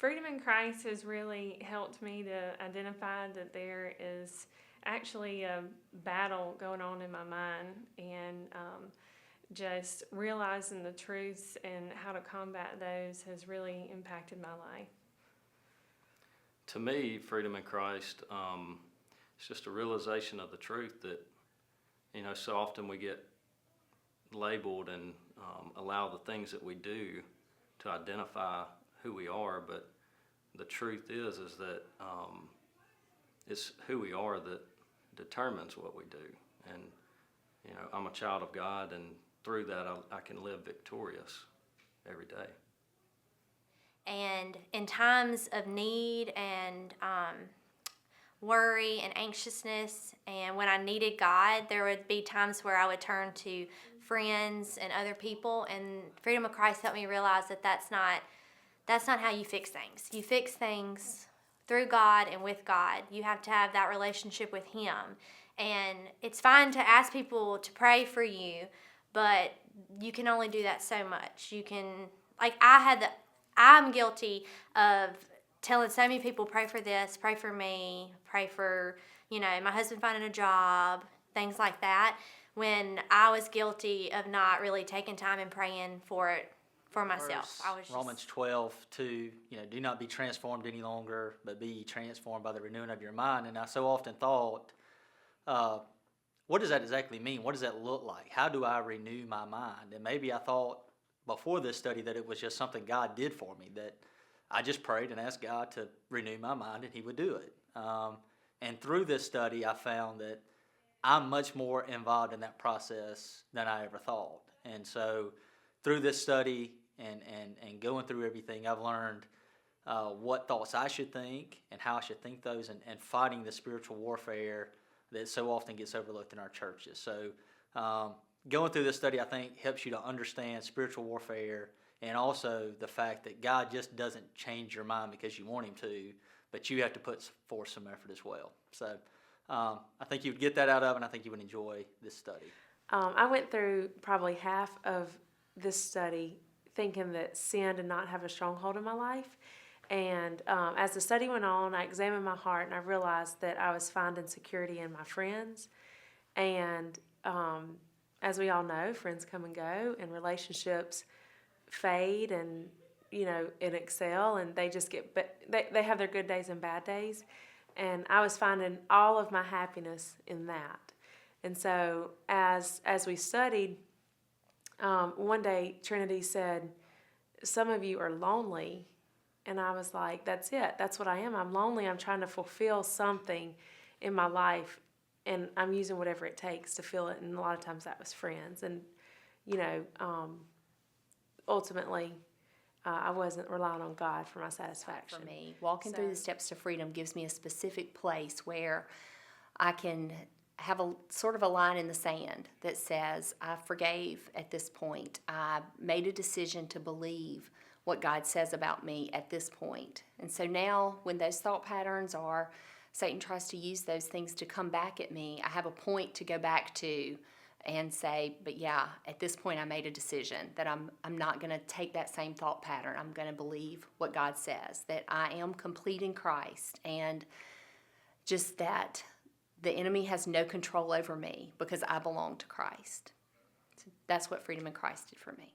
Freedom in Christ has really helped me to identify that there is actually a battle going on in my mind, and just realizing the truths and how to combat those has really impacted my life. To me, freedom in Christ, it's just a realization of the truth that, so often we get labeled and allow the things that we do to identify who we are, but the truth is that it's who we are that determines what we do. And I'm a child of God, and through that I can live victorious every day. And in times of need and worry and anxiousness, and when I needed God, there would be times where I would turn to friends and other people, and Freedom of Christ helped me realize that that's not how you fix things. You fix things through God and with God. You have to have that relationship with Him. And it's fine to ask people to pray for you, but you can only do that so much. You can, I'm guilty of telling so many people, pray for this, pray for me, pray for, my husband finding a job, things like that, when I was guilty of not really taking time and praying for it for myself. I was just, Romans 12:2, do not be transformed any longer, but be transformed by the renewing of your mind. And I so often thought, what does that exactly mean? What does that look like? How do I renew my mind? And maybe I thought before this study that it was just something God did for me, that I just prayed and asked God to renew my mind and He would do it. And through this study, I found that I'm much more involved in that process than I ever thought. And so through this study and going through everything, I've learned what thoughts I should think and how I should think those, and fighting the spiritual warfare that so often gets overlooked in our churches. So going through this study, I think, helps you to understand spiritual warfare, and also the fact that God just doesn't change your mind because you want Him to, but you have to put forth some effort as well. So I think you would get that out of it, and I think you would enjoy this study. I went through probably half of this study thinking that sin did not have a stronghold in my life. And as the study went on, I examined my heart, and I realized that I was finding security in my friends. And as we all know, friends come and go, and relationships fade and, and excel, and they just they have their good days and bad days. And I was finding all of my happiness in that. And so as we studied, one day Trinity said, "Some of you are lonely." And I was like, that's it. That's what I am. I'm lonely. I'm trying to fulfill something in my life, and I'm using whatever it takes to fill it. And a lot of times that was friends. And, ultimately, I wasn't relying on God for my satisfaction. For me, walking through the steps to freedom gives me a specific place where I can have a sort of a line in the sand that says, I forgave at this point. I made a decision to believe what God says about me at this point. And so now when those thought patterns are, Satan tries to use those things to come back at me, I have a point to go back to and say, but yeah, at this point I made a decision that I'm not going to take that same thought pattern. I'm going to believe what God says, that I am complete in Christ, and just that the enemy has no control over me because I belong to Christ. So that's what freedom in Christ did for me.